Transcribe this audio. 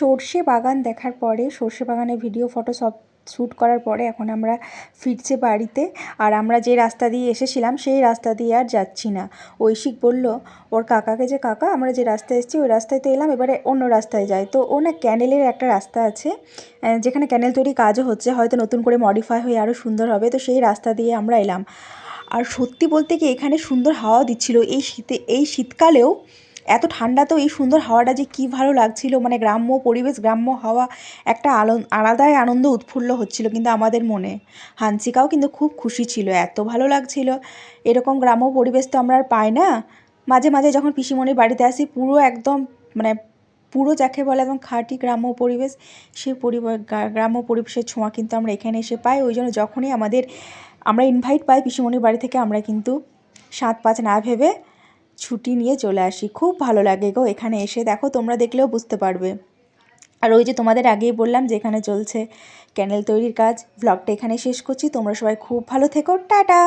সর্ষে বাগান দেখার পরে, সর্ষে বাগানের ভিডিও ফটো সব শ্যুট করার পরে এখন আমরা ফিরছি বাড়িতে। আর আমরা যে রাস্তা দিয়ে এসেছিলাম সেই রাস্তা দিয়ে আর যাচ্ছি না। ঐশিক বলল ওর কাকাকে যে কাকা আমরা যে রাস্তায় এসেছি ওই রাস্তায় তো এলাম, এবারে অন্য রাস্তায় যাই। তো ও না ক্যানেলের একটা রাস্তা আছে যেখানে ক্যানেল তৈরি কাজও হচ্ছে, হয়তো নতুন করে মডিফাই হয়ে আরও সুন্দর হবে, তো সেই রাস্তা দিয়ে আমরা এলাম। আর সত্যি বলতে কি এখানে সুন্দর হাওয়া দিচ্ছিল এই শীতকালেও। এত ঠান্ডাতেও এই সুন্দর হাওয়াটা যে কী ভালো লাগছিল, মানে গ্রাম্য পরিবেশ, গ্রাম্য হাওয়া, একটা আলাদাই আনন্দ উৎফুল্ল হচ্ছিল কিন্তু আমাদের মনে। হানসিকাও কিন্তু খুব খুশি ছিল, এত ভালো লাগছিল। এরকম গ্রাম্য পরিবেশ তো আমরা আর পাই না। মাঝে মাঝে যখন পিসিমণির বাড়িতে আসি পুরো একদম মানে পুরো যাকে বলে একদম খাঁটি গ্রাম্য পরিবেশ, সেই গ্রাম্য পরিবেশের ছোঁয়া কিন্তু আমরা এখানে এসে পাই। ওই জন্য যখনই আমরা ইনভাইট পাই পিসিমণির বাড়ি থেকে, আমরা কিন্তু 7-5 না ভেবে ছুটি নিয়ে চলে আসি। খুব ভালো লাগে গো এখানে এসে, দেখো তোমরা দেখলেও বুঝতে পারবে। আর ওই যে তোমাদের আগেই বললাম যে এখানে চলছে ক্যানেল তৈরির কাজ। ব্লগটা এখানে শেষ করছি, তোমরা সবাই খুব ভালো থেকো, টাটা।